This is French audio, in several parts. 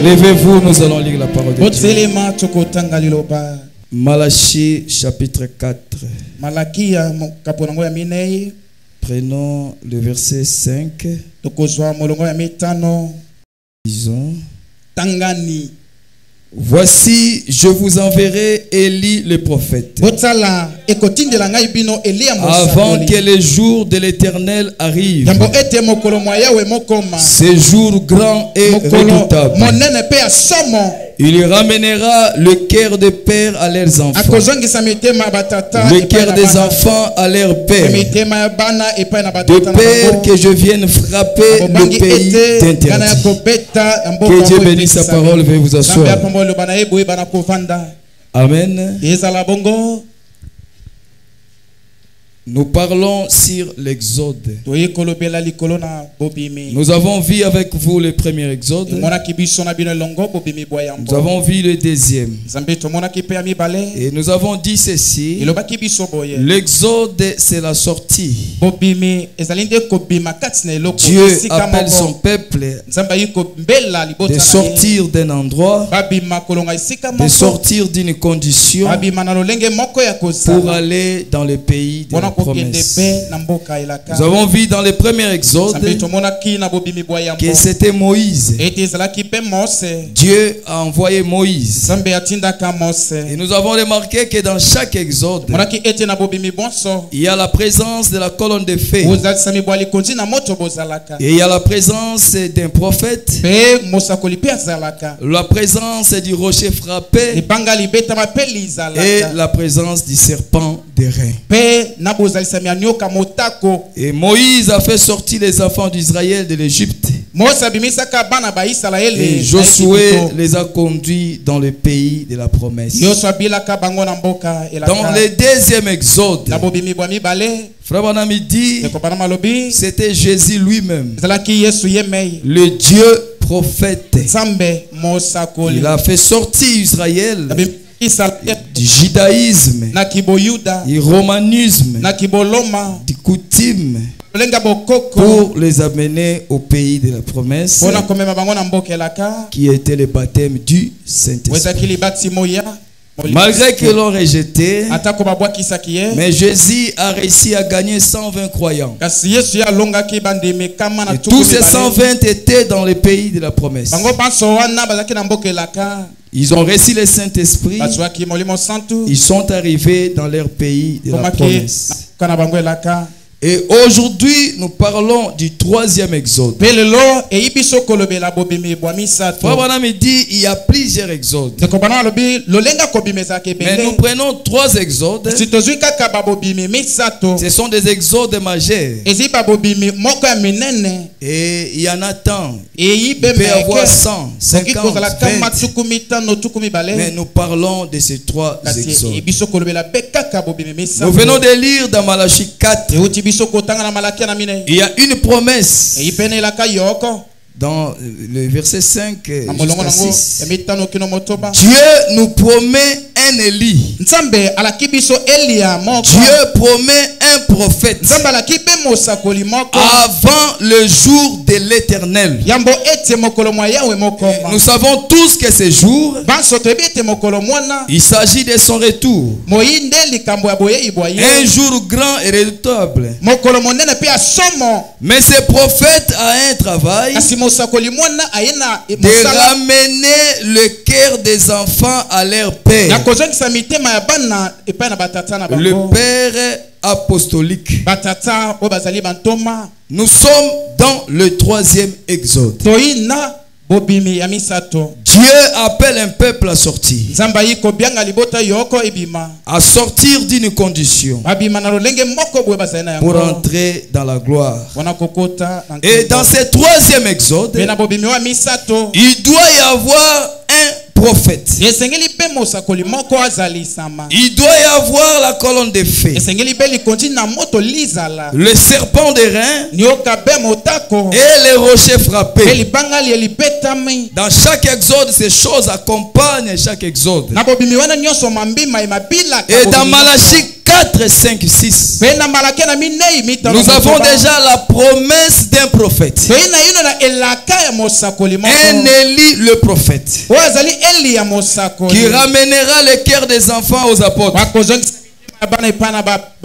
Levez-vous, nous allons lire la parole de Dieu. Malachie chapitre 4. Prenons le verset 5. Disons. Voici, je vous enverrai Élie le prophète, avant que les jours de l'Éternel arrivent, ces jours grands et redoutables. Il ramènera le cœur des pères à leurs enfants, le cœur des enfants à leurs pères, de peur que je vienne frapper le pays d'interdit. Que Dieu bénisse sa parole. Veuillez vous asseoir. Amen. Nous parlons sur l'Exode. Nous avons vu avec vous le premier Exode. Nous avons vu le deuxième. Et nous avons dit ceci. L'Exode, c'est la sortie. Dieu appelle son peuple de sortir d'un endroit, de sortir d'une condition pour aller dans le pays de la promesse. Nous avons vu dans le premier Exode que c'était Moïse. Dieu a envoyé Moïse. Et nous avons remarqué que dans chaque Exode, il y a la présence de la colonne de feu. Et il y a la présence d'un prophète. La présence du rocher frappé. Et la présence du serpent d'airain. Et Moïse a fait sortir les enfants d'Israël de l'Égypte. Et Josué les a conduits dans le pays de la promesse. Dans le deuxième Exode, Frère Branham dit, c'était Jésus lui-même, le Dieu prophète. Il a fait sortir Israël du judaïsme, du romanisme, du coutume, pour les amener au pays de la promesse, qui était le baptême du Saint-Esprit. Malgré qu'ils l'ont rejeté, mais Jésus a réussi à gagner 120 croyants. Et tous ces 120 étaient dans le pays de la promesse. Ils ont reçu le Saint-Esprit. Ils sont arrivés dans leur pays de la promesse. Et aujourd'hui, nous parlons du troisième Exode. Frère Branham dit il y a plusieurs exodes. Mais nous prenons trois exodes. Ce sont des exodes majeurs. Et il y en a tant. Il peut y avoir 100, 50, 20. Mais nous parlons de ces trois exodes. Nous venons de lire dans Malachie 4. Il y a une promesse dans le verset 5 jusqu'à 6. Dieu nous promet un Élie. Dieu promet un prophète avant le jour de l'Éternel. Nous savons tous que ce jour, il s'agit de son retour. Un jour grand et redoutable. Mais ce prophète a un travail de ramener le cœur des enfants à leur père. Le père apostolique. Nous sommes dans le troisième Exode. Dieu appelle un peuple à sortir. À sortir d'une condition pour entrer dans la gloire. Et dans ce troisième Exode, il doit y avoir un prophète. Il doit y avoir la colonne de feu, le serpent d'airain et les rochers frappés. Dans chaque exode, ces choses accompagnent chaque exode. Et dans Malachie 4, 4, 5, 6, nous avons déjà la promesse d'un prophète. Un Élie le prophète, qui ramènera le cœur des enfants aux apôtres.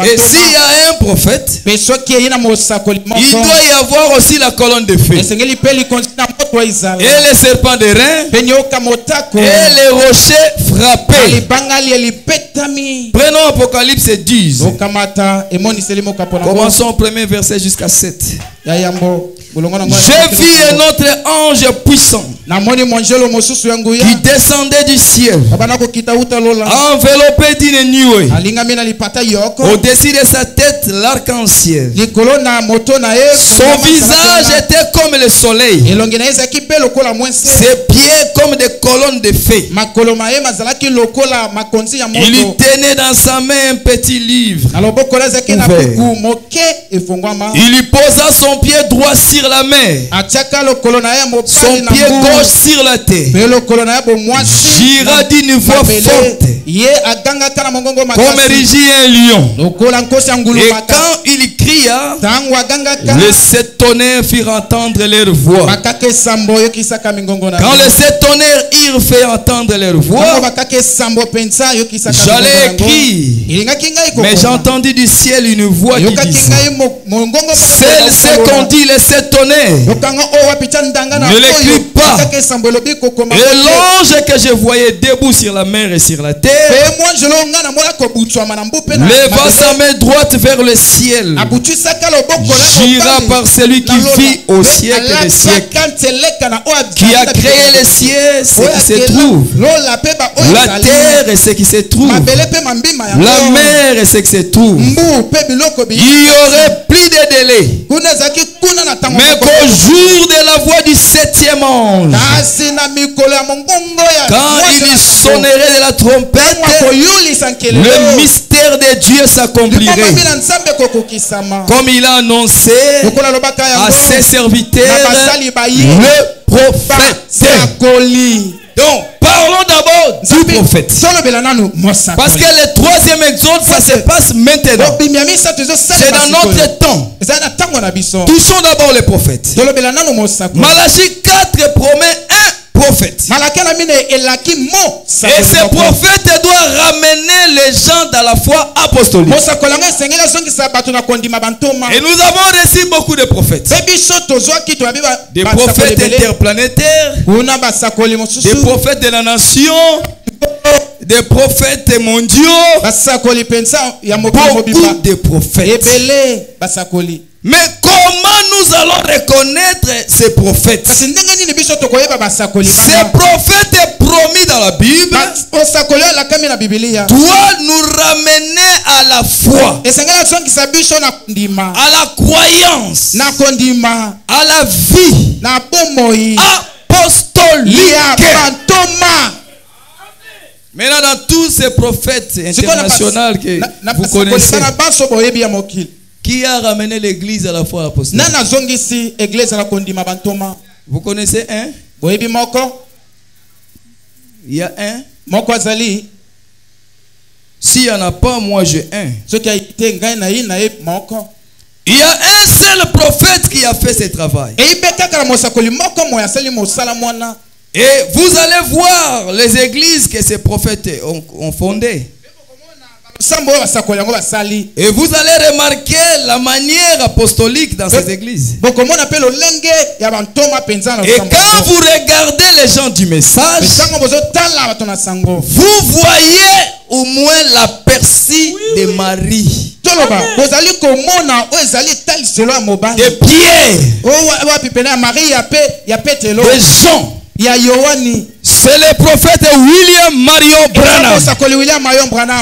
Et s'il y a un prophète, il doit y avoir aussi la colonne de feu, et les serpents de reins, et les rochers frappés. Prenons Apocalypse 10. Commençons au premier verset jusqu'à 7. J'ai vu un autre ange puissant qui descendait du ciel, enveloppé d'une nuée. Au-dessus de sa tête, l'arc-en-ciel. Son visage était comme le soleil, ses pieds comme des colonnes de feu. Il tenait dans sa main un petit livre ouvert. Il lui posa son pied droit sur la mer, son pied gauche sur la terre. Jira d'une voix forte, comme rugit un lion. Et quand il cria, les 7 tonnerres firent entendre leur voix. Quand les 7 tonnerres eurent fait entendre leur voix, j'allais écrire, mais j'ai entendu du ciel une voix qui disait: celle qu'on dit les 7 tonnerres, ne l'écris pas. Et l'ange que je voyais debout sur la mer et sur la terre leva sa main droite vers le ciel, jura par celui qui vit au siècle des siècles, qui a créé les cieux, ce qui se trouve, la terre et ce qui se trouve, la mer et ce qui se trouve. Il y aurait plus de délai, mais qu'au jour de la voix du 7e ange, quand il sonnerait de la trompette, le mystère de Dieu s'accomplirait, comme il a annoncé à ses serviteurs, le prophète. Donc, parlons d'abord du prophète. Parce que le 3e exode, ça se passe maintenant. C'est dans notre temps. Touchons d'abord les prophètes. Malachie 4 promet un prophète. Et ce prophète doit ramener les gens dans la foi apostolique. Et nous avons reçu beaucoup de prophètes. Des prophètes interplanétaires, des prophètes de la nation, des prophètes mondiaux, beaucoup de prophètes. Mais comment nous allons reconnaître ces prophètes? Ces prophètes promis dans la Bible doivent nous ramener à la foi, à la croyance, à la vie apostolique. Maintenant, dans tous ces prophètes internationaux que vous connaissez, qui a ramené l'église à la foi apostolique? Vous connaissez un? Il y a un. S'il n'y en a pas, moi j'ai un. Il y a un seul prophète qui a fait ce travail. Et vous allez voir les églises que ces prophètes ont fondées. Et vous allez remarquer la manière apostolique dans ces églises. Et quand vous regardez les gens du message, vous voyez au moins l'aperçu de Marie, de Pierre, de Jean. C'est le prophète William Marion Branham.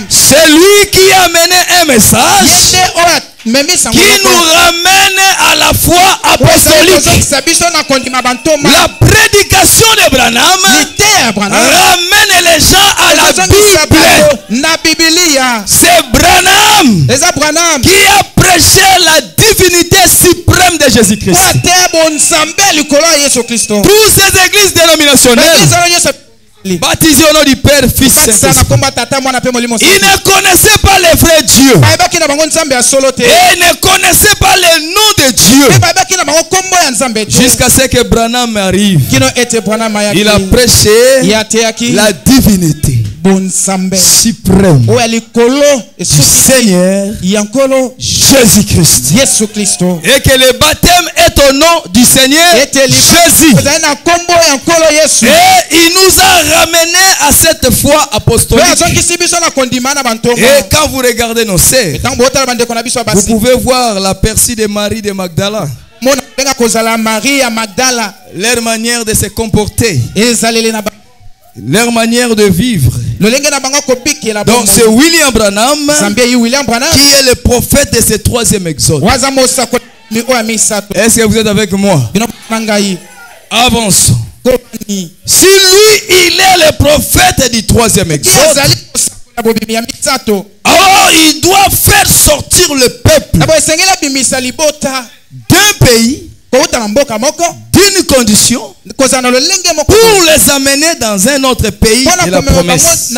C'est lui qui a amené un message qui nous ramène à la foi apostolique. La prédication de Branham ramène les gens à la Bible. C'est Branham qui a prêché la divinité suprême de Jésus-Christ. Toutes ces églises dénominationnelles baptisés au nom du Père, Fils, Saint-Esprit, ils ne connaissaient pas le vrai Dieu. Et ne connaissaient pas le nom de Dieu. Jusqu'à ce que Branham arrive. Il a prêché la divinité suprême du Seigneur Jésus-Christ. Et que le baptême est au nom du Seigneur Jésus. Et il nous a ramenés à cette foi apostolique. Et quand vous regardez nos sœurs, vous pouvez voir la percée de Marie de Magdala. Leur manière de se comporter, leur manière de vivre. Donc c'est William Branham qui est le prophète de ce troisième exode. Est-ce que vous êtes avec moi? Avançons. Si lui il est le prophète du troisième exode, alors il doit faire sortir le peuple d'un pays, d'une condition, pour les amener dans un autre pays de la promesse.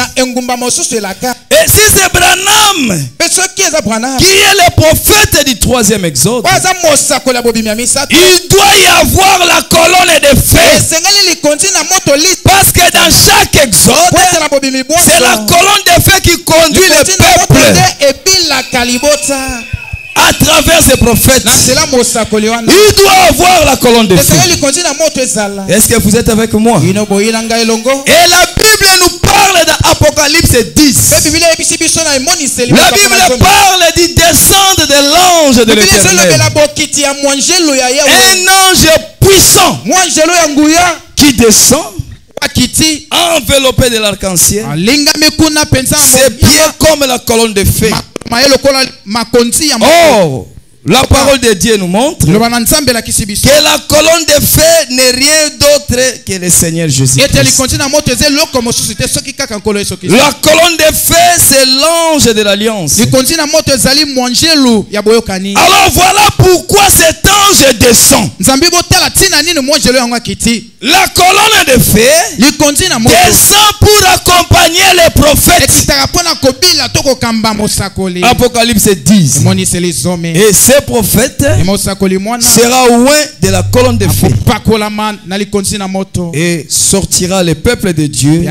Et si c'est Branham qui est le prophète du troisième exode, il doit y avoir la colonne de feu. Parce que dans chaque exode, c'est la colonne de feu qui conduit le peuple à travers ces prophètes. Il doit avoir la colonne de feu. Est-ce que vous êtes avec moi? Et la Bible nous parle d'Apocalypse 10. La Bible parle du descendre de l'ange de l'Éternel. Un ange puissant qui descend enveloppé de l'arc-en-ciel. C'est bien comme la colonne de feu. Oh, la parole de Dieu nous montre que la colonne de feu n'est rien d'autre que le Seigneur Jésus. La colonne de feu, c'est l'ange de l'alliance. Alors voilà pourquoi cet ange descend. La colonne de feu descend pour accompagner les prophètes. Apocalypse 10. Et ces prophètes sera loin de la colonne de feu et sortira le peuple de Dieu de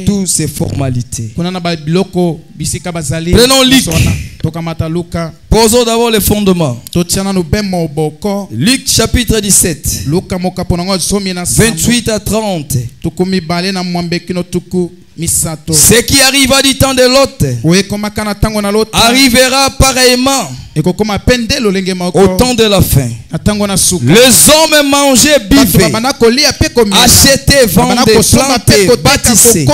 toutes ces formalités. Prenons Luc. Posons d'abord les fondements. Luc chapitre 17, 28 à 30. Ce qui arriva du temps de Lot arrivera pareillement au temps de la fin. Les hommes mangeaient, buvaient, achetaient, vendaient, plantaient, bâtissaient.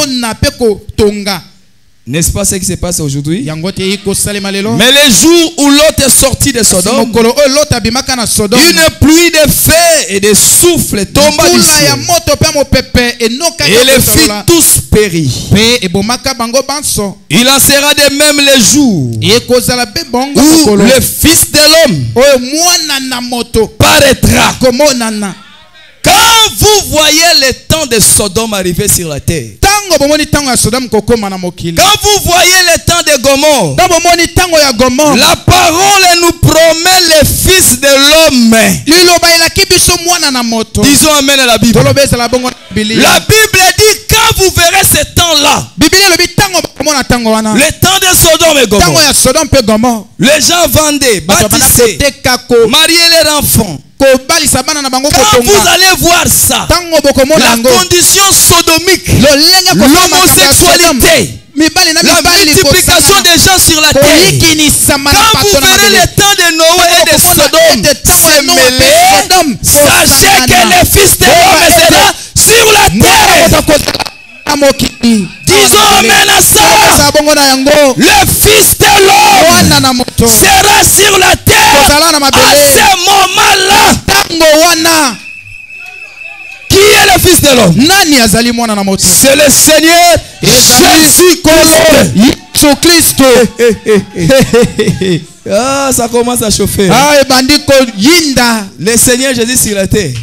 N'est-ce pas ce qui se passe aujourd'hui? Mais le jour où Lot est sorti de Sodome, une pluie de feu et de souffle tomba du ciel et les filles tous périt. Il en sera de même le jour où le Fils de l'homme paraîtra. Quand vous voyez le temps de Sodome arriver sur la terre, quand vous voyez le temps de Gomorrhe, la parole nous promet le Fils de l'homme. Disons amen à la Bible. La Bible dit quand vous verrez ce temps-là, le temps de Sodome et Gomorrhe, les gens vendaient, bâtissaient, mariaient leurs enfants. Quand vous allez voir ça, la condition sodomique, l'homosexualité, la multiplication des gens sur la terre, quand vous verrez le temps de Noé et de Sodome se mêler, sachez que le Fils de l'homme sera sur la terre. Disons amen à ça. Le Fils de l'homme sera sur la terre à ce moment-là. Qui est le Fils de l'homme? C'est le Seigneur Jésus-Christ. Ah, ça commence à chauffer. Le Seigneur Jésus sur la terre.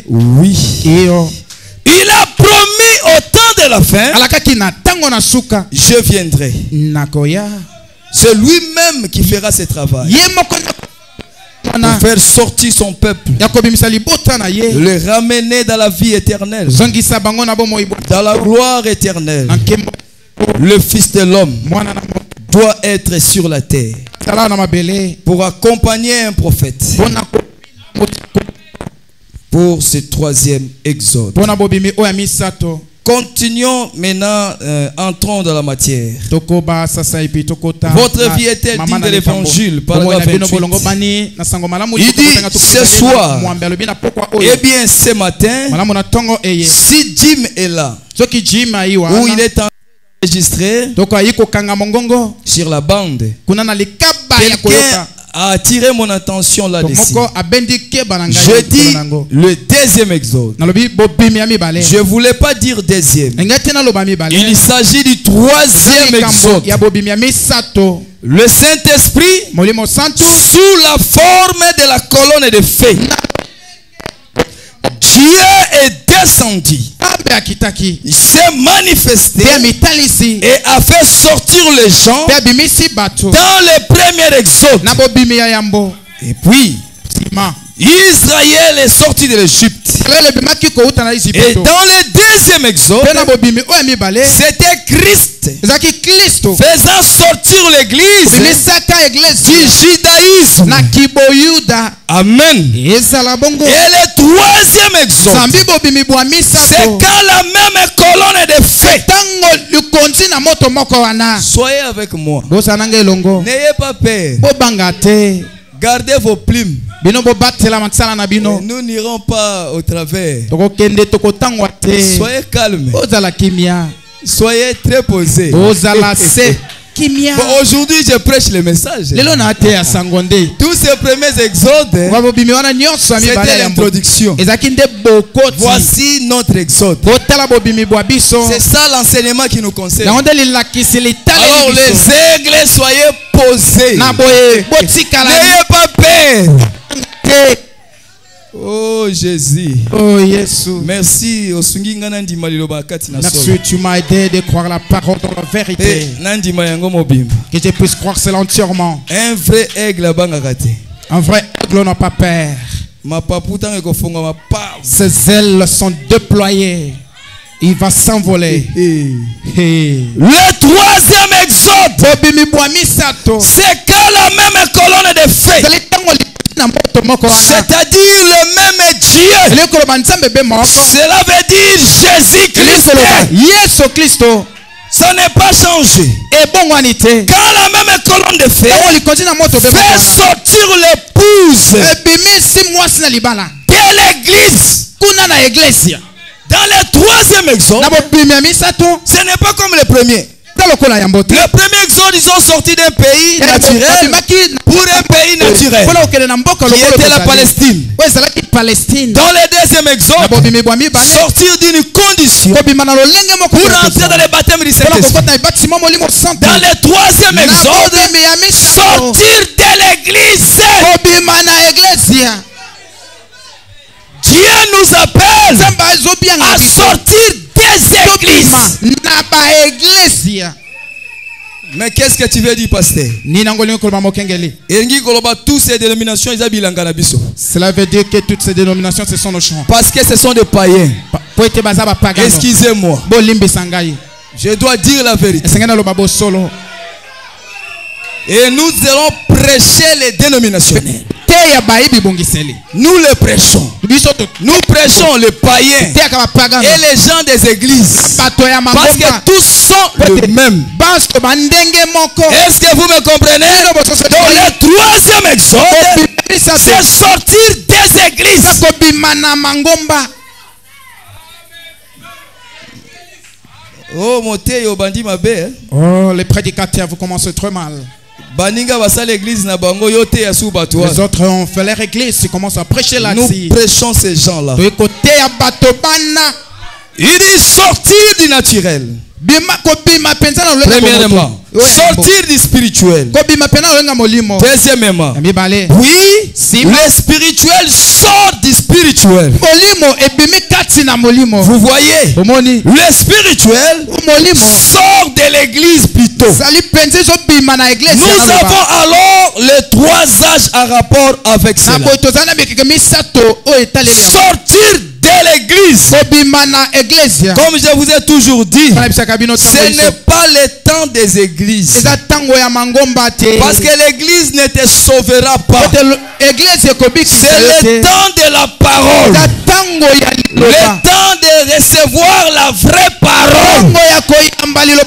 Oui. Il a promis au temps de la fin, je viendrai. C'est lui-même qui fera ce travail. Pour faire sortir son peuple, le ramener dans la vie éternelle, dans la gloire éternelle. Le Fils de l'homme doit être sur la terre pour accompagner un prophète pour ce troisième exode. Continuons maintenant, entrons dans la matière. Votre vie est-elle digne de l'évangile? Paragraphe 28. Il dit ce soir, et bien ce matin, si Jim est là, où il est enregistré sur la bande, quelqu'un a attiré mon attention là-dessus. Je dis le deuxième exode. Je ne voulais pas dire deuxième. Il s'agit du troisième exode. Le Saint-Esprit, sous la forme de la colonne de feu, Dieu est descendu. Il s'est manifesté et a fait sortir les gens dans le premier exode. Et puis, Israël est sorti de l'Égypte. Et dans le deuxième exode, c'était Christ faisant sortir l'église du judaïsme. Amen. Et le troisième exode, c'est quand la même colonne de feu. Soyez avec moi. N'ayez pas peur. Gardez vos plumes. Nous n'irons pas au travers. Soyez calmes. Soyez très posés. Bon, aujourd'hui, je prêche le message. Tous ces premiers exodes, c'était l'introduction. Voici notre exode. C'est ça l'enseignement qui nous concerne. Alors les aigles, soyez posés. N'ayez pas peur. Oh Jésus. Oh Jésus. Merci. Merci, tu m'as aidé de croire la parole dans la vérité. Que je puisse croire cela entièrement. Un vrai aigle Un vrai aigle n'a pas peur. Ses ailes sont déployées. Il va s'envoler. Le troisième exode, c'est quand la même colonne de feu, c'est-à-dire le même Dieu, cela veut dire Jésus-Christ. Ça n'est pas changé. Quand la même colonne de feu fait sortir l'épouse de l'église, dans le troisième exode, ce n'est pas comme le premier. Le premier exode, ils sont sortis d'un pays naturel pour un pays naturel qui était la Palestine. Dans le deuxième exode, sortir d'une condition pour entrer dans le baptême du Saint-Esprit. Dans le troisième exode, sortir de l'église. Dieu nous appelle à sortir des églises. Mais qu'est-ce que tu veux dire, pasteur? Toutes ces dénominations, cela veut dire que toutes ces dénominations, ce sont nos champs. Parce que ce sont des païens. Excusez-moi. Je dois dire la vérité. Et nous allons prêcher les dénominationnels. Nous le prêchons. Nous prêchons les païens et les gens des églises. Parce que tous sont les mêmes. Est-ce que vous me comprenez? Dans le troisième exode, c'est sortir des églises. Oh, les prédicateurs, vous commencez très mal. Les autres ont fait leur église, ils commencent à prêcher là-dessus. Nous prêchons ces gens-là. Il dit sortir du naturel. Premièrement, sortir du spirituel. Deuxièmement, oui, le spirituel sort du spirituel. Vous voyez, le spirituel sort de l'église plutôt. Nous avons alors les trois âges en rapport avec cela. Sortir de l'église. Comme je vous ai toujours dit, ce n'est pas le temps des églises. Parce que l'église ne te sauvera pas. C'est le temps de la parole. Le temps de recevoir la vraie parole.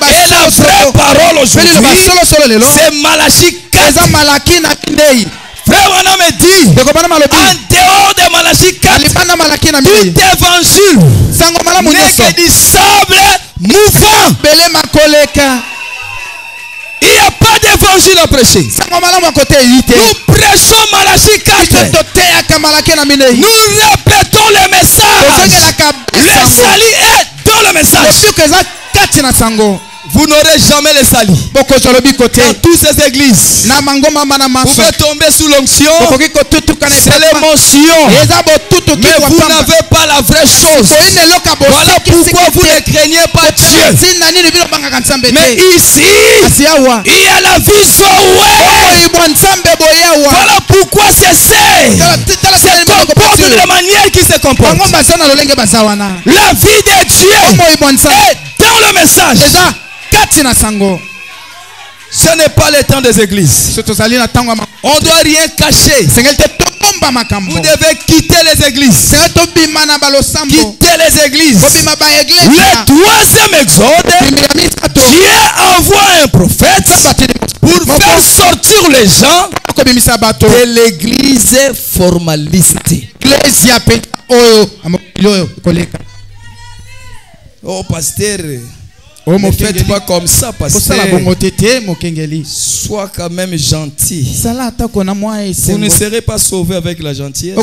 Et la vraie parole aujourd'hui, c'est Malachie 4. Frère Branham me dit, en dehors de Malachie 4, tout évangile n'est que du sable mouvant. Il n'y a pas d'évangile à prêcher. Nous prêchons Malachie 4. Nous répétons le message. Le salut est dans le message. Vous n'aurez jamais le salut. Dans toutes ces églises, vous pouvez tomber sous l'onction. C'est l'émotion. Mais vous n'avez pas la vraie chose. Voilà pourquoi vous ne craignez pas Dieu. Mais ici, il y a la vie Zoé. Voilà pourquoi c'est comporte de la manière qui se comporte. La vie de Dieu est dans le message. Ce n'est pas le temps des églises. On ne doit rien cacher. Vous devez quitter les églises. Quitter les églises. Le troisième exode, Dieu envoie un prophète pour faire sortir les gens de l'église formaliste. Oh pasteur, ne faites pas comme ça, pasteur. Sois quand même gentil. Vous ne serez pas sauvé avec la gentillesse.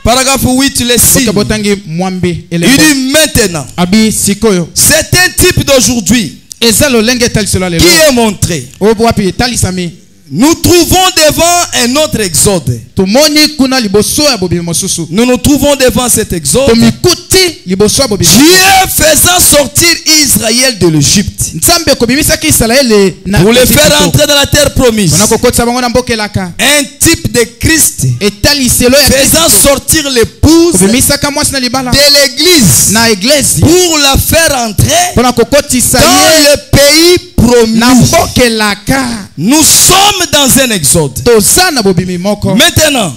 Paragraphe 8, le signe. Il dit maintenant, c'est un type d'aujourd'hui qui est montré. Nous trouvons devant un autre exode. Nous nous trouvons devant cet exode. Dieu faisant sortir Israël de l'Égypte pour les faire entrer dans la terre promise. Un type de Christ faisant sortir l'épouse de l'église pour la faire entrer dans le pays promis. Nous sommes dans un exode. Maintenant,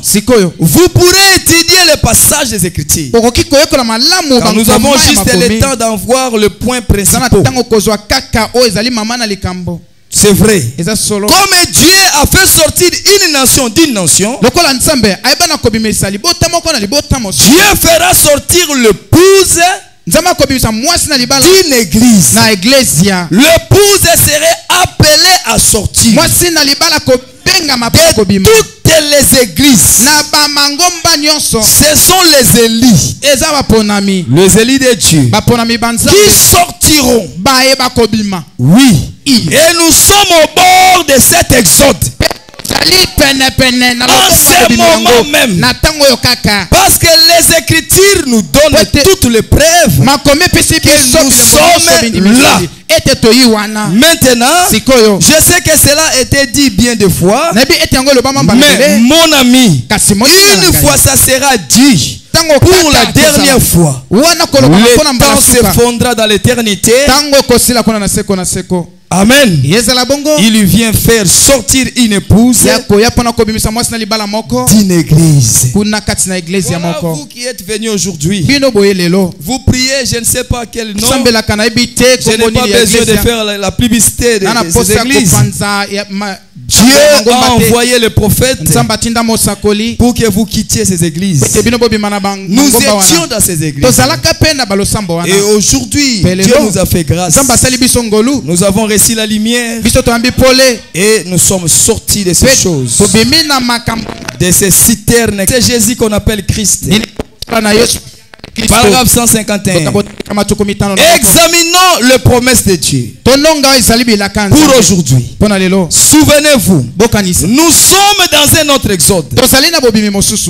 vous pourrez étudier les passages des Écritures. Quand nous avons juste le temps d'en voir le point principal. C'est vrai. Comme Dieu a fait sortir une nation d'une nation, Dieu fera sortir l'épouse d'une église. L'épouse serait appelée à sortir de toutes les églises. Ce sont les élis. Les élis de Dieu qui sortiront. Oui. Et nous sommes au bord de cet exode. En ce moment même. Parce que les Écritures nous donnent toutes les preuves que nous sommes là. Maintenant, je sais que cela a été dit bien des fois. Mais mon ami, une fois ça sera dit. Pour la dernière fois, le temps s'effondra dans l'éternité. Amen. Il vient faire sortir une épouse d'une église. Voilà vous qui êtes venus aujourd'hui. Vous priez, je ne sais pas quel nom. Je n'ai pas besoin de faire la publicité de ces églises. Dieu a envoyé le prophète pour que vous quittiez ces églises. Nous étions dans ces églises. Et aujourd'hui, Dieu nous a fait grâce. Nous avons reçu la lumière et nous sommes sortis de ces choses, de ces citernes. C'est Jésus qu'on appelle Christ. Paragraphe 151. Examinons les promesses de Dieu pour aujourd'hui. Souvenez-vous, nous sommes dans un autre exode.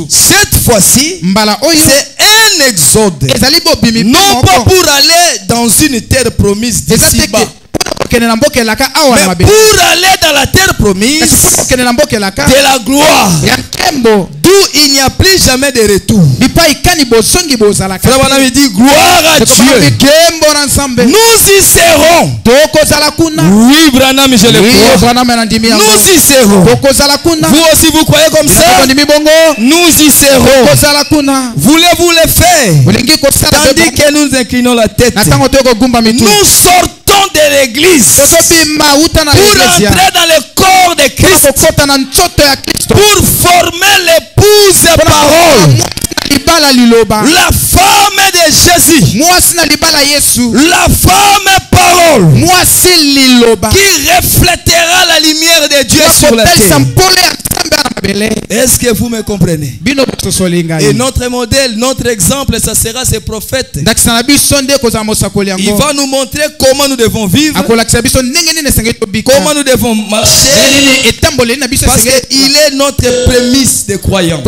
Cette fois-ci, c'est un exode. Non pas pour aller dans une terre promise d'ici-bas, mais pour aller dans la terre promise de la gloire, d'où il n'y a plus jamais de retour. Frère Branham dit gloire à Dieu. Nous y serons. Oui, Branham, je le crois. Nous y serons. Vous aussi, vous croyez comme ça? Nous y serons. Voulez-vous le faire? Tandis que nous inclinons la tête, nous sortons de l'église pour entrer dans le corps de Christ, pour former l'épouse parole, la femme de Jésus, la femme parole, qui reflètera la lumière de Dieu sur la terre. Est-ce que vous me comprenez? Et notre modèle, notre exemple, ça sera ces prophètes. Il va nous montrer comment nous devons vivre, comment nous devons marcher, parce qu'il est notre prémisse de croyants.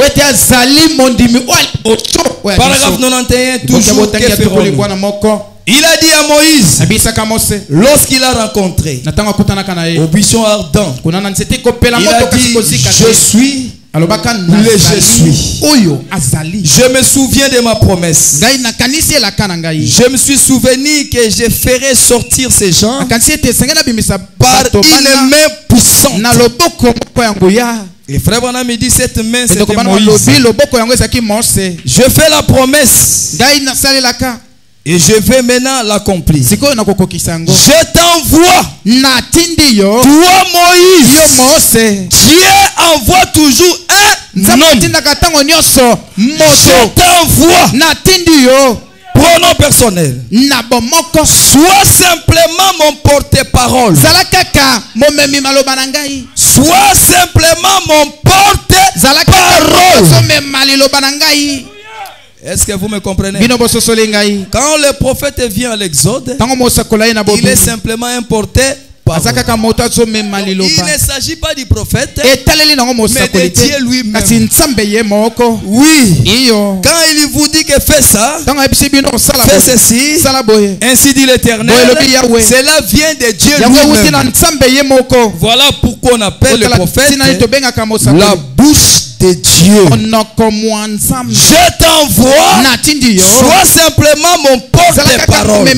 Paragraphe 91, toujours, que ferons-nous? Il a dit à Moïse, lorsqu'il a rencontré au buisson ardent, il a dit, je suis le je suis. Je me souviens de ma promesse. Je me suis souvenu que je ferai sortir ces gens par une main puissante. Et frère Branham me dit, cette main c'était Moïse. Je fais la promesse et je vais maintenant l'accomplir. Je t'envoie, toi Moïse. Dieu envoie toujours un homme. Je t'envoie. Pronom personnel. Sois simplement mon porte-parole. Sois simplement mon porte-parole. Est-ce que vous me comprenez? Quand le prophète vient à l'Exode, il est simplement un porte-parole. Il ne s'agit pas du prophète, mais de Dieu lui-même. Oui. Quand il vous dit que fais ça, fais ceci, ainsi dit l'Éternel, cela vient de Dieu lui-même. Voilà pourquoi on appelle le prophète la bouche de Dieu. Je t'envoie, sois simplement mon porte-parole.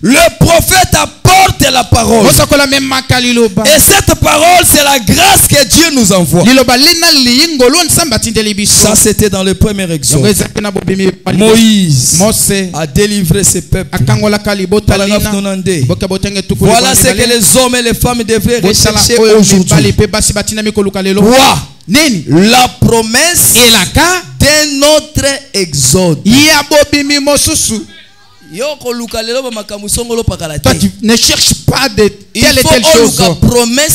Le prophète apporte la parole. Et cette parole, c'est la grâce que Dieu nous envoie. Ça, c'était dans le premier exode. Moïse a délivré ses peuples. Paragraphe 92. Voilà ce que les hommes et les femmes devraient rechercher aujourd'hui. La promesse d'un autre exode. Toi, tu ne cherches pas de telle et telle chose.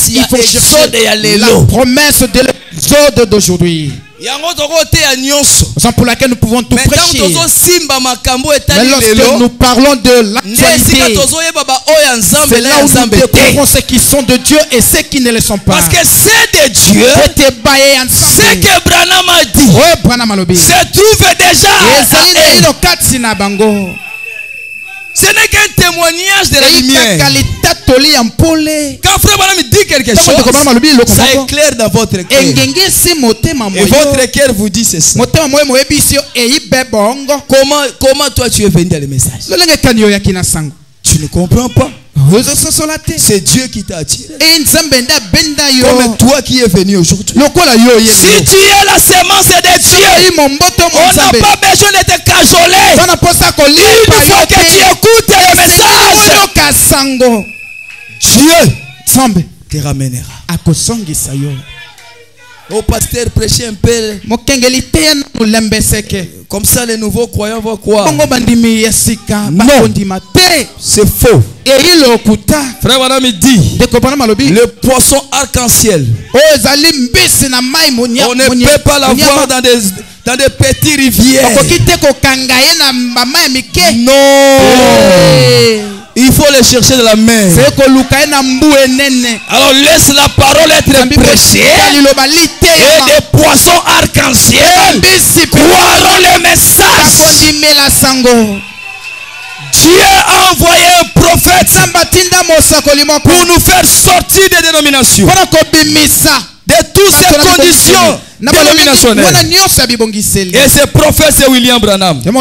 Il faut chercher la promesse de l'exode d'aujourd'hui. C'est pour laquelle nous pouvons tout prêcher. Mais lorsque nous parlons de l'actualité, c'est là où nous découvrons ceux qui sont de Dieu et ceux qui ne le sont pas. Parce que c'est de Dieu. Ce que Branham a dit se trouve déjà à eux. Ce n'est qu'un témoignage de la lumière. Quand Frère Branham dit quelque chose, ça éclaire dans votre cœur. Et votre cœur vous dit ceci. Comment toi tu es venu dans le message? Tu ne comprends pas. C'est Dieu qui t'a attiré. Comme toi qui es venu aujourd'hui. Si tu es la semence de Dieu, on n'a pas besoin de te cajoler. Il faut que tu écoutes le message. Dieu te ramènera. Au pasteur, prêchez un peu. Comme ça, les nouveaux croyants vont croire. Non, c'est faux. Frère Madame, il dit le poisson arc-en-ciel, on ne peut pas l'avoir dans des petites rivières. Non. Il faut les chercher de la mer. Alors laisse la parole être prêchée. Et des poissons arc-en-ciel croiront le message. Dieu a envoyé un prophète pour nous faire sortir des dénominations, de toutes ces conditions dénominationnelles. Et ce prophète, c'est William Branham. On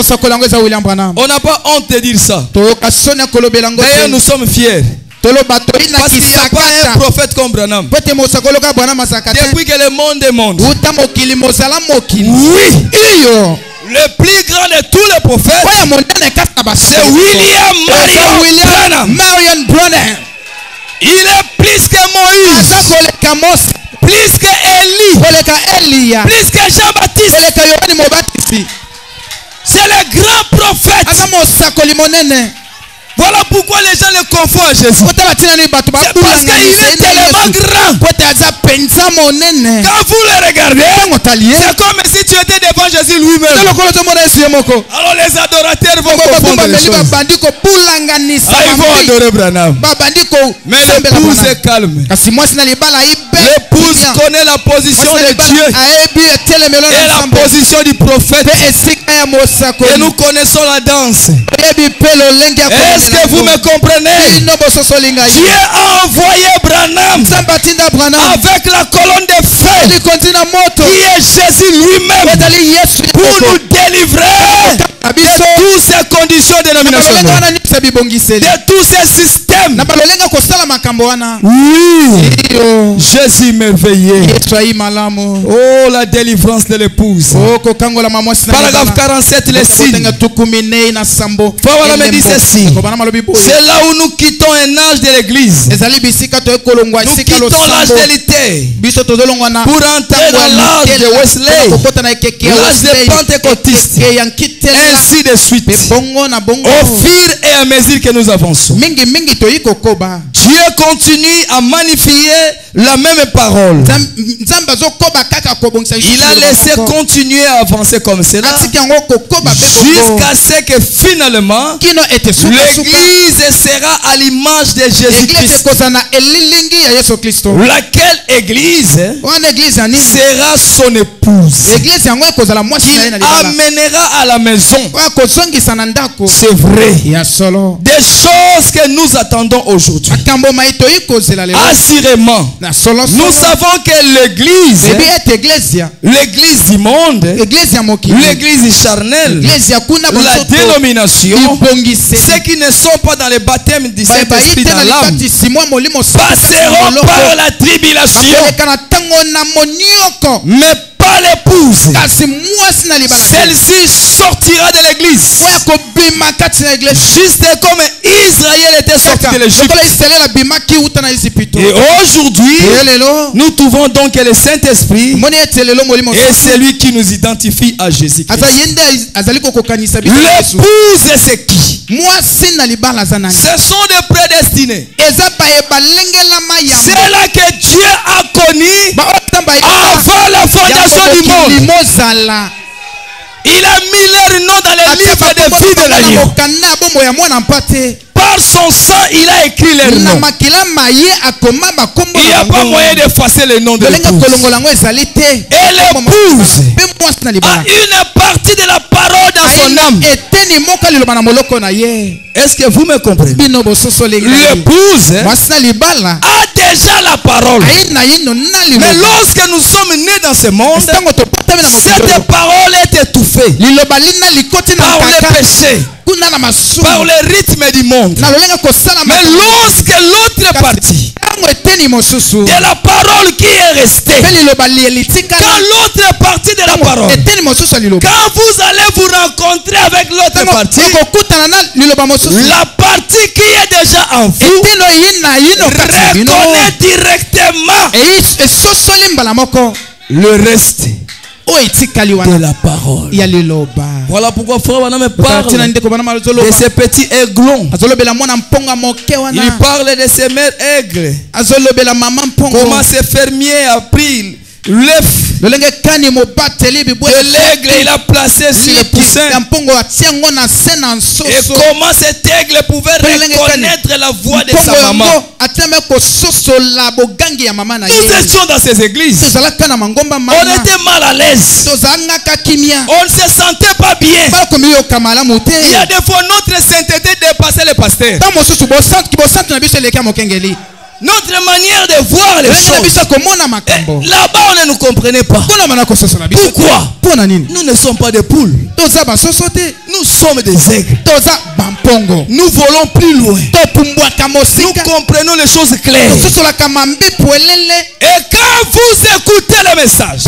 n'a pas honte de dire ça. D'ailleurs, nous sommes fiers. Parce qu'il n'y a pas un prophète comme Branham. Depuis que le monde est monde. Oui. Le plus grand de tous les prophètes, c'est William Marion Branham. Il est plus que Moïse, plus que Élie, plus que Jean-Baptiste. C'est le grand prophète. Voilà pourquoi les gens le confondent à Jésus. C'est parce qu'il est tellement grand. Quand vous le regardez, c'est comme si tu étais devant Jésus lui-même. Alors les adorateurs vont confondre les choses. Ils vont adorer Branham. Mais l'épouse est calme. L'épouse connaît la position de Dieu et la position du prophète. Et nous connaissons la danse. Est-ce que vous me comprenez? Dieu a envoyé Branham avec la colonne de feu qui est Jésus lui-même pour nous délivrer de toutes ces conditions dénominationnelles, de tous ces systèmes. Oui, Jésus merveilleux. Oh, la délivrance de l'épouse. Paragraphe 47, les signes. Frère me dit ceci. C'est là où nous quittons un âge de l'église. Nous quittons l'âge de l'été pour entrer dans l'âge de Wesley, l'âge des pentecôtistes, ainsi de suite. Au fur et à mesure que nous avançons, Dieu continue à magnifier la même parole. Il a laissé continuer à avancer comme cela jusqu'à ce que finalement l'église sera à l'image de Jésus-Christ. Laquelle église sera son épouse qu'il amènera à la maison. C'est vrai. Des choses que nous attendons aujourd'hui. Assurément, nous savons que l'église du monde, l'église charnelle, la dénomination, ceux qui ne sont pas dans le baptême du Saint-Esprit dans l'âme passeront par la tribulation, mais pas l'épouse. Celle-ci sortira de l'église, juste comme Israël était sorti de l'Égypte. Et aujourd'hui, nous trouvons donc que le Saint-Esprit est celui qui nous identifie à Jésus-Christ. L'épouse, c'est qui? Ce sont des prédestinés. C'est là que Dieu a connu avant la fondation du monde. Il a mis leur nom dans les livres de vie de l'agneau. Par son sang, il a écrit leur nom. Il n'y a pas moyen d'effacer le nom de l'épouse. Et l'épouse a une partie de la parole dans son âme. Est-ce que vous me comprenez? L'épouse a déjà la parole. Mais lorsque nous sommes nés dans ce monde, cette parole est étouffée par le péché, par le rythme du monde. Mais lorsque l'autre partie de la parole qui est restée, quand l'autre partie de la parole, quand vous allez vous rencontrer avec l'autre partie, la partie qui est déjà en vous reconnaît directement le reste de la parole. Voilà pourquoi frère Branham parle de ces petits aiglons. Il parle de ces mères aigles. Comment ces fermiers a pris l'œuf de l'aigle, il a placé sur le poussin. Et comment cet aigle pouvait reconnaître la voix de sa maman. Nous étions dans ces églises. On était mal à l'aise. On ne se sentait pas bien. Il y a des fois notre sainteté dépassait le pasteur. Notre manière de voir les choses. Là-bas, on ne nous comprenait pas. Pourquoi? Nous ne sommes pas des poules. Nous sommes des aigles. Nous volons plus loin. Nous comprenons les choses claires. Et quand vous écoutez le message,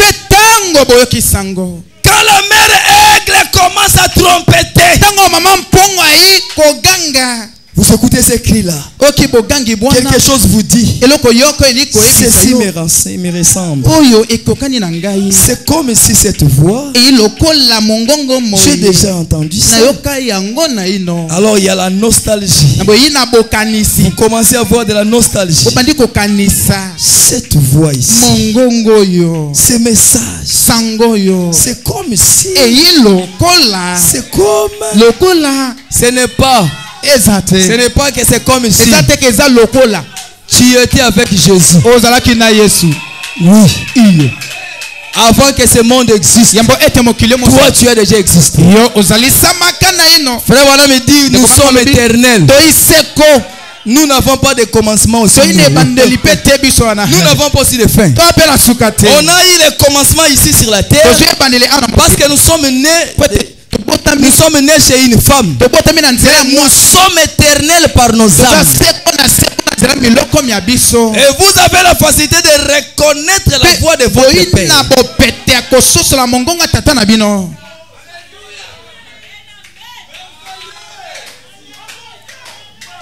quand la mère aigle commence à trompeter, vous écoutez ces cris-là. Quelque chose vous dit. Ceci me ressemble. C'est comme si cette voix, j'ai déjà entendu ça. Alors il y a la nostalgie. Vous commencez à avoir de la nostalgie. Cette voix ici, ce message, c'est comme si, c'est comme, ce n'est pas. Ce n'est pas que c'est comme si tu étais avec Jésus. Oui. Avant que ce monde existe, toi tu as déjà existé. Frère Branham me dit, nous sommes éternels. Nous n'avons pas de commencement aussi. Nous n'avons pas aussi de fin. On a eu le commencement ici sur la terre parce que nous sommes nés. Nous sommes nés chez une femme. Nous sommes éternels par nos âmes. Et vous avez la facilité de reconnaître la voix de votre Père.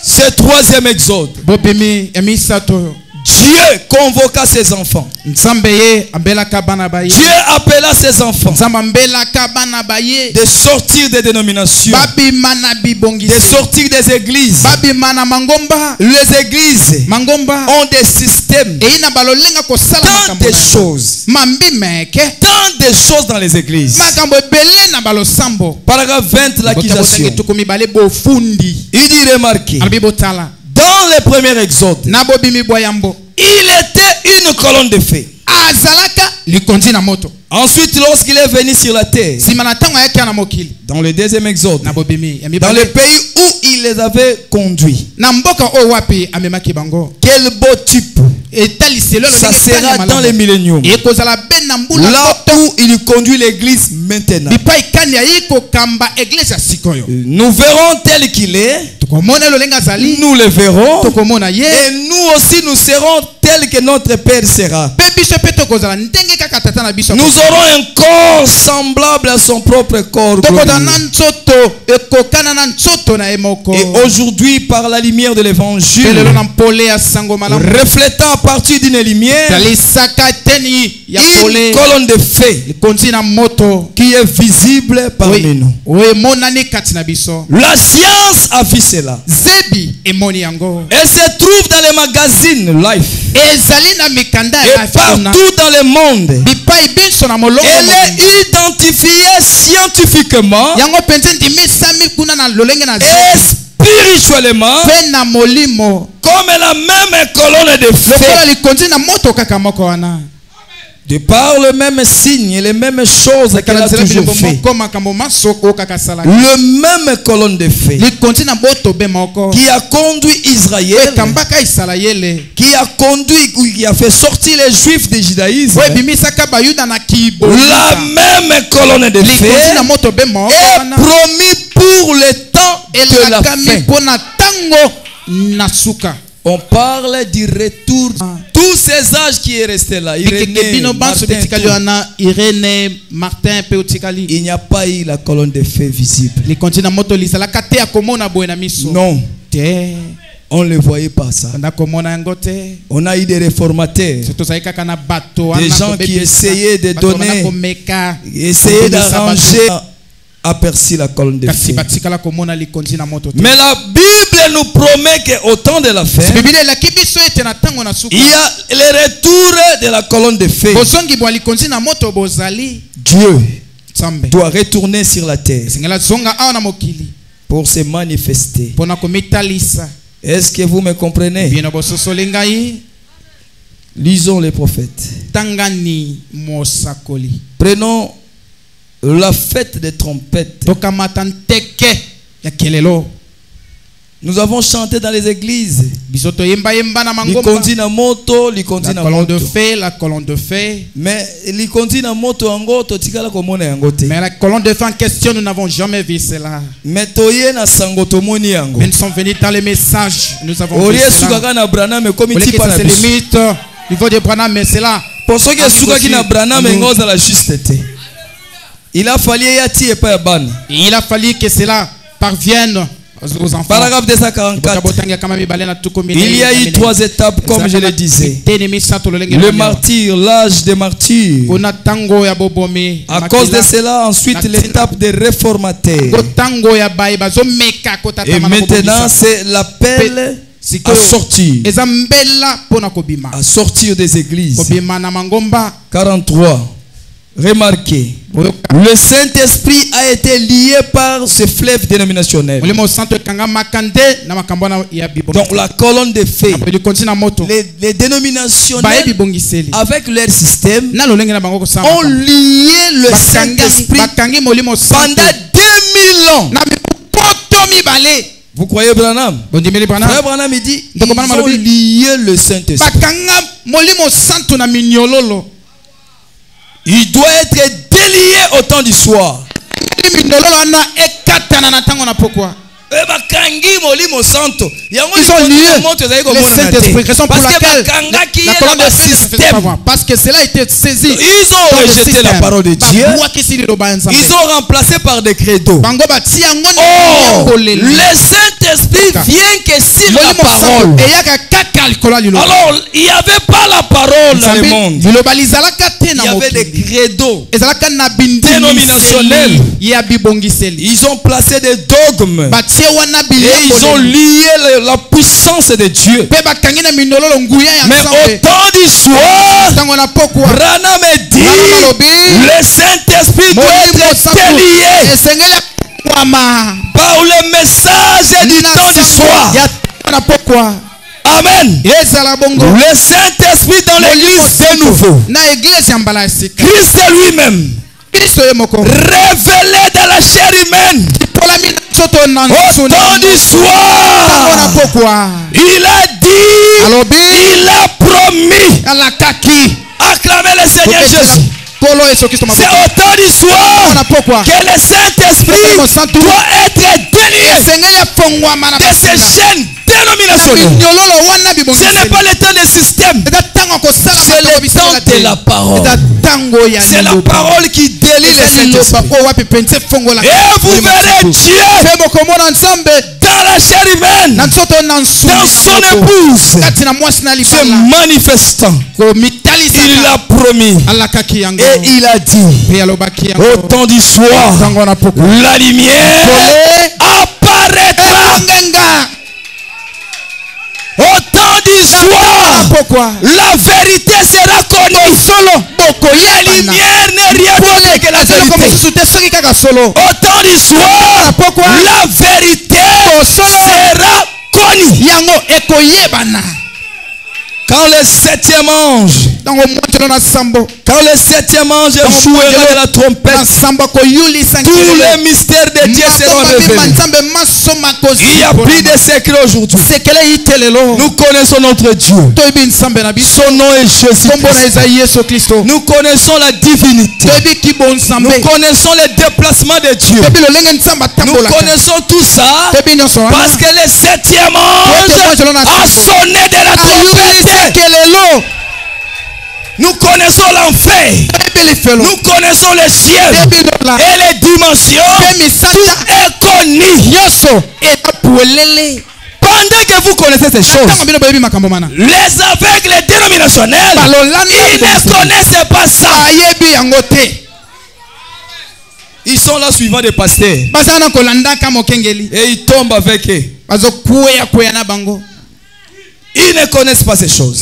Ce troisième exode, Dieu convoqua ses enfants. Dieu appela ses enfants de sortir des dénominations, de sortir des églises. Les églises ont des systèmes, tant de choses, dans les églises. Paragraphe 20, l'accusation. Il dit, remarquez, dans le premier exode, il était une colonne de feu. Ensuite, lorsqu'il est venu sur la terre, dans le deuxième exode, dans le pays où il les avait conduits, quel beau type! Ça sera dans les milléniums, là où il conduit l'église maintenant. Nous verrons tel qu'il est. Nous le verrons. Et nous aussi nous serons tel que notre Père sera. Nous aurons un corps semblable à son propre corps. Et aujourd'hui, par la lumière de l'évangile, reflétant à partir d'une lumière, une colonne de feu qui est visible parmi nous. La science a vu cela. Elle se trouve dans les magazines Life et partout dans le monde. Elle est identifiée scientifiquement et spirituellement comme la même colonne de feu. De par le même signe et les mêmes choses qu'elle a toujours fait. Le même colonne de feu qui a conduit Israël, qui a conduit ou qui a fait sortir les Juifs du judaïsme. La même colonne de feu est promis pour le temps de la fin. On parle du retour. Tous ces âges qui est resté là. Irénée, Martin, il n'y a pas eu la colonne de feu visible. Non. On ne le voyait pas ça. On a eu des réformateurs, des gens qui essayaient de donner, essayaient d'arranger à Percy la colonne de feu. Mais la Bible nous promet qu'au temps de la fin, il y a le retour de la colonne de feu. Dieu doit retourner sur la terre pour se manifester. Est-ce que vous me comprenez? Lisons les prophètes. Prenons la fête des trompettes. Nous avons chanté dans les églises. La colonne de feu, la colonne de feu. Mais la colonne de feu en question, nous n'avons jamais vu cela. Mais nous sommes venus dans les messages. Nous avons vu cela. C'est limite. Il faut de Branham, mais c'est là. Pour ceux qui sont il a fallu que cela parvienne aux enfants. Paragraphe 244. Il y a eu 3 étapes, comme je le disais. Le martyr, l'âge des martyrs. À cause de cela, ensuite l'étape des réformateurs. Et maintenant, c'est l'appel à sortir. À sortir des églises. 43. Remarquez, le Saint-Esprit a été lié par ce fleuve dénominationnel. Donc la colonne de feu, les dénominationnels avec leur système ont lié le Saint-Esprit pendant 2000 ans. Vous croyez Branham? Frère Branham il dit, ils ont lié le Saint-Esprit. Il doit être délié au temps du soir. Ils ont lié le Saint-Esprit. Raison pour laquelle la colonne de système, parce que cela a été saisi. Ils ont rejeté la parole de Dieu. Ils ont remplacé par des credos. Oh, le Saint-Esprit vient que sur la parole. Alors, il n'y avait pas la parole dans le monde. Il y avait des credos dénominationnels. Ils ont placé des dogmes. Et ils ont lié la puissance de Dieu. Mais au temps du soir, Branham dit, le Saint-Esprit doit être délié par le message du temps du soir. Amen. Le Saint-Esprit dans l'église de nouveau. Christ lui-même révélé dans la chair humaine. Au temps du soir, il a dit, il a promis. Acclamez le Seigneur Jésus. C'est au temps du soir que le Saint-Esprit doit être délié de ces chaînes dénominationnelles. Ce n'est pas le temps des systèmes. C'est le temps de la parole. C'est la parole qui délie le Saint-Esprit. Et vous verrez Dieu dans la chair humaine, dans son épouse, se manifestant. Il l'a promis. Et il a dit, au temps du soir, la lumière apparaîtra. Au temps du soir, la vérité sera connue. La lumière n'est rien d'autre que la vérité. Au temps du soir, la vérité sera connue. Quand le 7e ange jouera de la trompette, tous les mystères de Dieu seront révélés. Il n'y a plus de secret aujourd'hui. Nous connaissons notre Dieu. Son nom est Jésus-Christ. Nous connaissons la divinité. Nous connaissons les déplacements de Dieu. Nous connaissons tout ça parce que le 7e ange a sonné de la trompette. Nous connaissons l'enfer. Nous connaissons les cieux et les dimensions. Tout est connu par Pendant que vous connaissez ces choses, les aveugles dénominationnels, ils ne connaissent pas ça. Ils sont là suivant des pasteurs. Et ils tombent avec eux. Ils ne connaissent pas ces choses.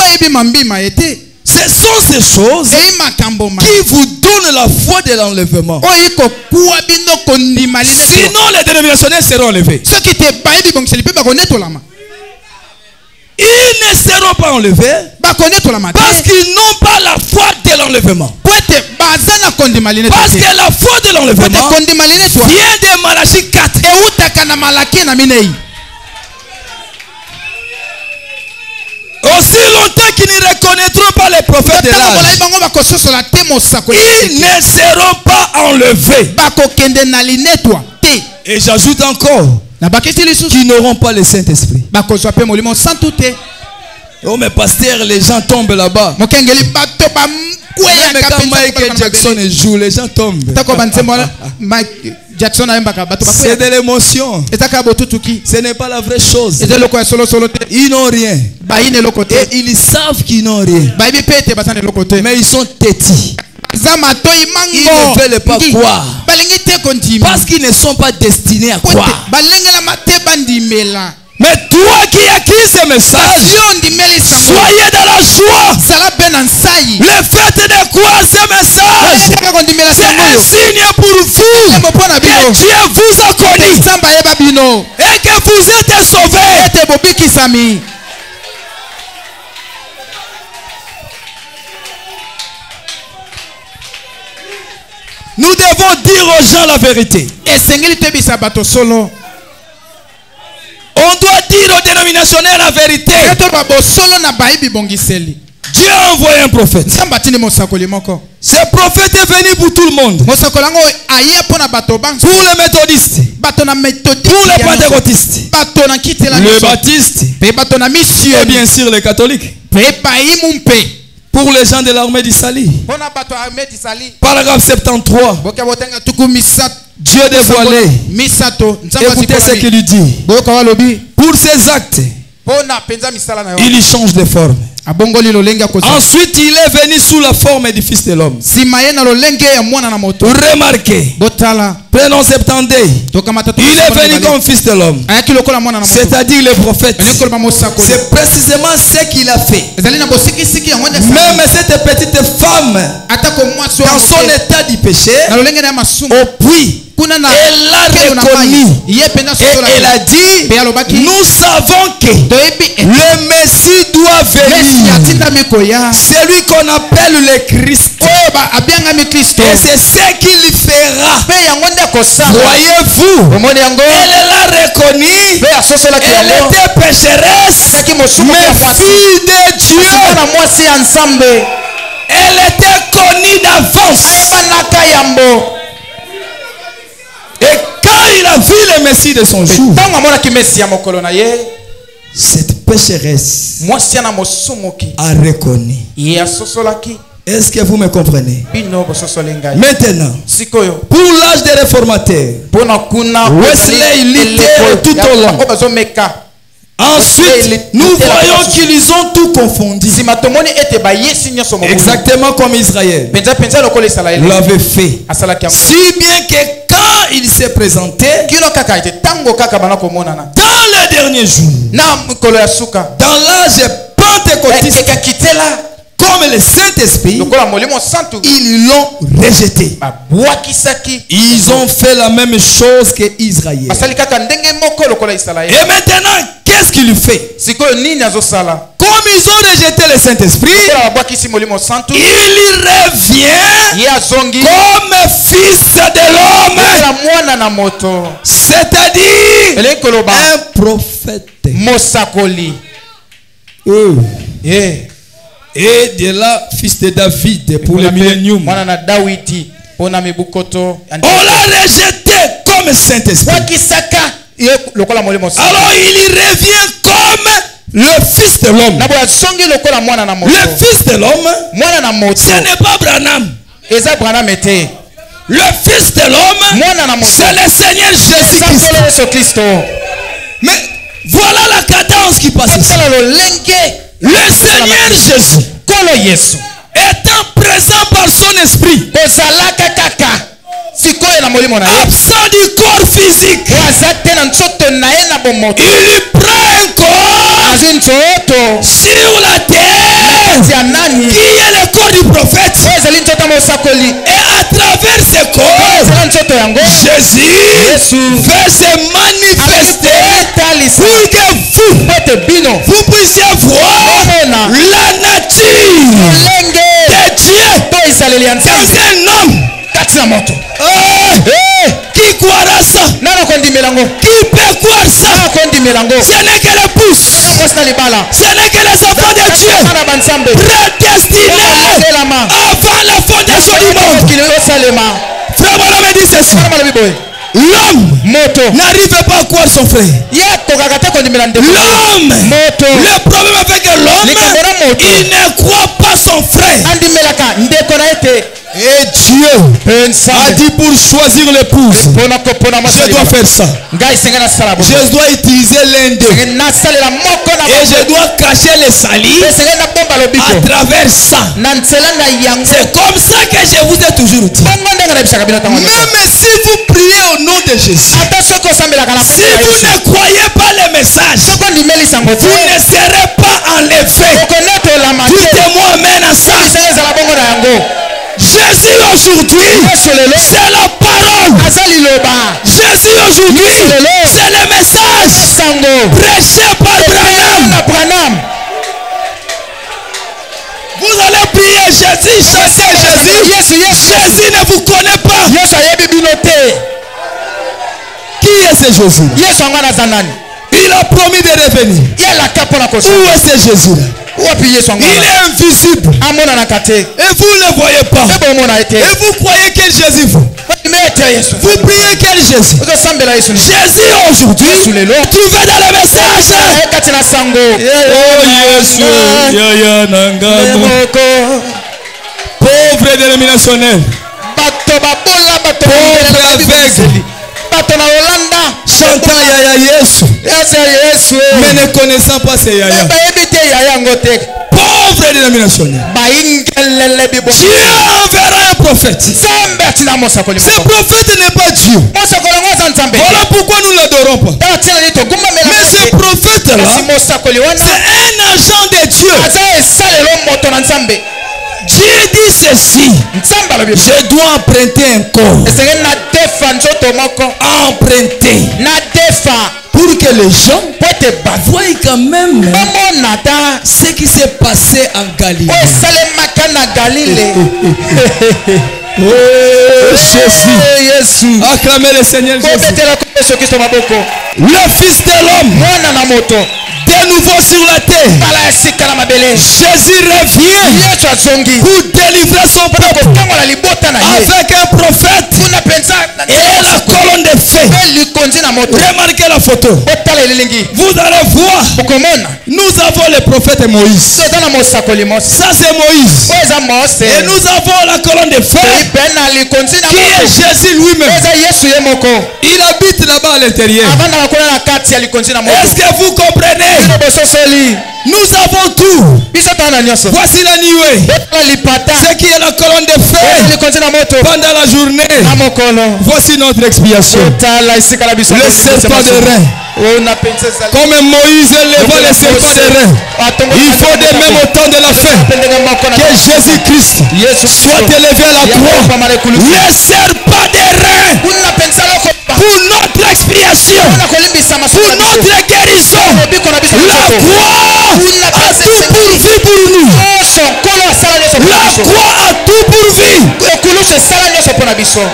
Ce sont ces choses qui vous donnent la foi de l'enlèvement. Sinon, les dénominationnels seront enlevés. Ils ne seront pas enlevés parce qu'ils n'ont pas la foi de l'enlèvement. Parce que la foi de l'enlèvement vient de Malachie 4. Aussi longtemps qu'ils ne reconnaîtront pas les prophètes de l'âge, ils ne seront pas enlevés. Et j'ajoute encore qu'ils n'auront pas le Saint-Esprit. Oh mais pasteur, les gens tombent là-bas. Même quand Michael Jackson joue, les gens tombent. C'est de l'émotion. Ce n'est pas la vraie chose. Ils n'ont rien. Et ils savent qu'ils n'ont rien. Mais ils sont têtis. Ils ne veulent pas croire. Parce qu'ils ne sont pas destinés à croire. Mais toi qui as acquis ce message, soyez dans la joie. Le fait de croire ce message, c'est un signe pour vous que Dieu vous a connu et que vous êtes sauvés. Nous devons dire aux gens la vérité. On doit dire aux dénominationnels la vérité. Dieu a envoyé un prophète. Ce prophète est venu pour tout le monde. Pour les méthodistes, pour les pentecôtistes, les baptistes et bien sûr les catholiques. Pour les gens de l'armée d'Isali. Paragraphe 73. Dieu dévoilé. Écoutez ce qu'il lui dit. Pour ses actes, il y change de forme. Ensuite, il est venu sous la forme du Fils de l'homme. Remarquez. Prenons 70. Il est venu comme Fils de l'homme. C'est-à-dire le prophète. C'est précisément ce qu'il a fait. Même cette petite femme, dans son état du péché, au puits, elle l'a reconnu et elle a dit, nous savons que le Messie doit venir, celui qu'on appelle le Christ, et c'est ce qu'il fera. Voyez-vous, elle l'a reconnu, elle était pécheresse, mais fille de Dieu, elle était connue d'avance. Et quand il a vu le Messie de son jour, cette pécheresse a reconnu. Est-ce que vous me comprenez? Maintenant, pour l'âge des réformateurs, Wesley luttait tout au long. Ensuite, nous voyons qu'ils ont tout confondu. Exactement comme Israël l'avait fait. Si bien que quand il s'est présenté, dans les derniers jours, dans l'âge pentecôtiste, comme le Saint-Esprit, ils l'ont rejeté. Ils ont fait la même chose que Israël. Et maintenant, qu'est-ce qu'il fait? Comme ils ont rejeté le Saint-Esprit, il revient comme fils de l'homme. C'est-à-dire un prophète. Et de là, fils de David pour le millénium. On l'a rejeté comme Saint-Esprit. Alors il revient comme le Fils de l'homme. Le Fils de l'homme, ce n'est pas Branham. Le Fils de l'homme, c'est le Seigneur Jésus-Christ. Mais Voilà la cadence qui passe ici. Le Seigneur Jésus, étant présent par son esprit, absent du corps physique, il prend un corps sur la terre qui est le corps du prophète, et à travers ce corps Jésus fait se manifester pour que vous puissiez voir la nature de Dieu dans un homme. Qui croira ça? Qui peut croire ça? Ce n'est que les pouces. Ce n'est que les enfants de Dieu prédestinés avant la fondation du monde. Frère Branham dit ceci: l'homme n'arrive pas à croire son frère. L'homme, le problème avec l'homme, il ne croit pas son frère. Et Dieu a dit pour choisir l'épouse, je dois faire ça. Je dois utiliser l'un d'eux. Et je dois cacher les salis à travers ça. C'est comme ça que je vous ai toujours dit. Même si vous priez au nom de Jésus, si vous ne croyez pas le message, vous ne serez pas enlevé. Dites-moi amen à ça. Jésus aujourd'hui, c'est la parole. Jésus aujourd'hui, c'est le message prêché par Branham. Vous allez prier Jésus, Jésus. Jésus ne vous connaît pas. Qui est ce Jésus? Il a promis de revenir. Où est ce Jésus? Il est invisible. Et vous ne le voyez pas. Et vous croyez quel Jésus vous? Vous priez quel Jésus? Jésus aujourd'hui, trouvez dans le message. Pauvre dénominationnel, pauvre aveugle, chantant Yaya Yesu, mais ne connaissant pas ces Yaya. Pauvre dénominationnel. Dieu enverra un prophète. Ce prophète n'est pas Dieu. Voilà pourquoi nous ne l'adorons pas. Mais ce prophète-là, c'est un agent de Dieu. Dieu dit ceci: je dois emprunter un corps. Emprunter pour que les gens voient quand même ce qui s'est passé en Galilée. Oh Jésus, acclamez le Seigneur Jésus. Le Fils de l'homme de nouveau sur la terre. Jésus revient pour délivrer son peuple avec un prophète et la colonne de feu. Remarquez la photo. Vous allez voir. Nous avons le prophète Moïse. Ça c'est Moïse. Et nous avons la colonne de feu qui est Jésus lui-même. Il habite là-bas à l'intérieur. Est-ce que vous comprenez? Nous avons tout. Voici la nuée. Ce qui est la colonne de feu pendant la journée. Voici notre expiation. Le serpent de rein. Comme Moïse leva le serpent de rein, il faut de même au temps de la fin que Jésus-Christ soit élevé à la croix. Le serpent de rein pour notre expiation, pour notre guérison. La croix a tout pourvu pour nous. La croix a tout pourvu.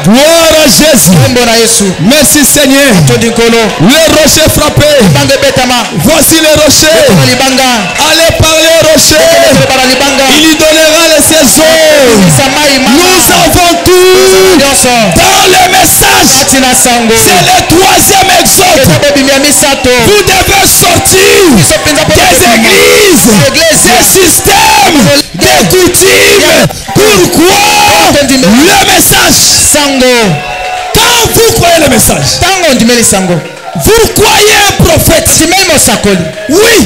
Gloire à Jésus. Merci Seigneur. Le rocher frappé. Voici le rocher. Allez parler au rocher. Il lui donnera les saisons. Nous avons tout dans le message. C'est le troisième exode. Vous devez sortir des églises, des systèmes, des coutumes. Pourquoi le message? Quand vous croyez le message, vous croyez un prophète. Oui.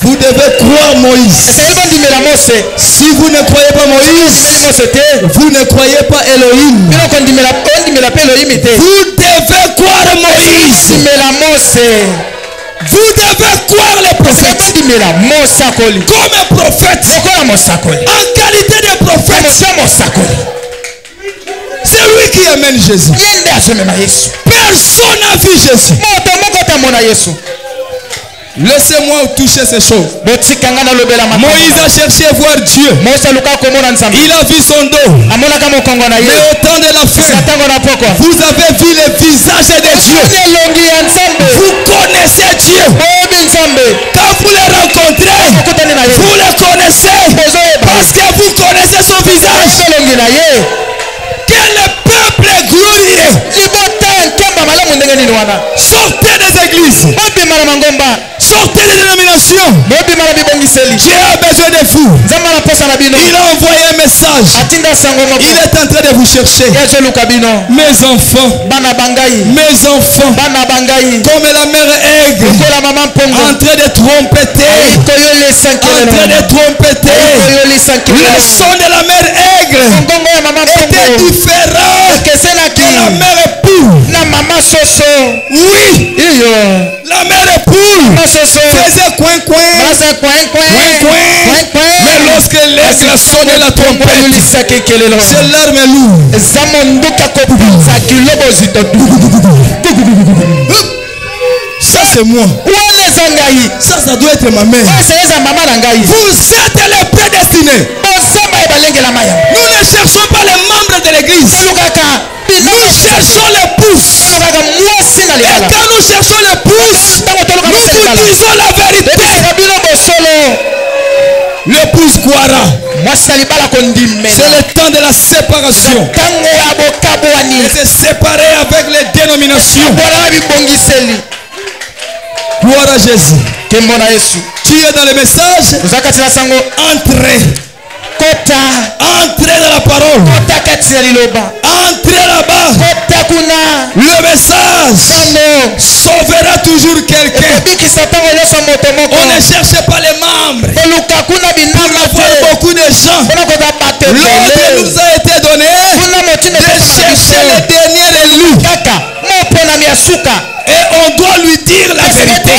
Vous devez croire Moïse. Si vous ne croyez pas Moïse, vous ne croyez pas Elohim. Vous devez croire Moïse. Vous devez croire les prophètes. Comme un prophète. En qualité de prophète. C'est lui qui amène Jésus. Personne n'a vu Jésus. Laissez-moi toucher ces choses. Moïse a cherché à voir Dieu. Il a vu son dos. Mais au temps de la fin, vous avez vu le visage de Dieu. Vous connaissez Dieu. Quand vous le rencontrez, vous le connaissez. Parce que vous connaissez son visage. Que le peuple est glorieux. Sortez des églises. Sortez des dénominations. Dieu a besoin de vous. Il a envoyé un message. Il est en train de vous chercher. Mes enfants. Mes enfants. Comme la mère aigle. En train de trompeter. En train de trompeter. Le son de la mère aigle était différent de la mère époux. Oui. La mère époux faisait coin. Mais lorsque l'aigle sonne la trompette, c'est l'arme lourde. Ça c'est moi. Ça doit être ma mère. Vous êtes les prédestinés. Nous ne cherchons pas les membres de l'église. Nous cherchons l'épouse. Et quand nous cherchons l'épouse, nous vous disons la vérité. L'épouse Kwara. C'est le temps de la séparation. Et se séparer avec les dénominations. Gloire à Jésus. Tu es dans le message. Entrez. Entrez dans la parole. Entrez là-bas. Le message sauvera toujours quelqu'un. On ne cherche pas les membres. Pour avoir beaucoup de gens. L'ordre nous a été donné de chercher le dernier élu. Et on doit lui dire la vérité.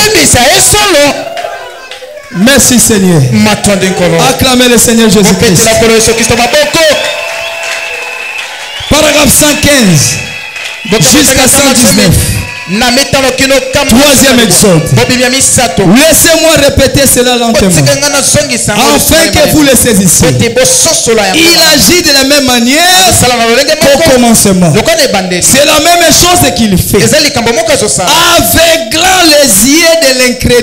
Merci Seigneur. Acclamez le Seigneur Jésus-Christ. Paragraphe 115 jusqu'à 119. Troisième exode. Laissez-moi répéter cela lentement afin que vous le saissiez. Il agit de la même manière qu'au commencement. C'est la même chose qu'il fait, aveuglant les yeux de l'incrédulité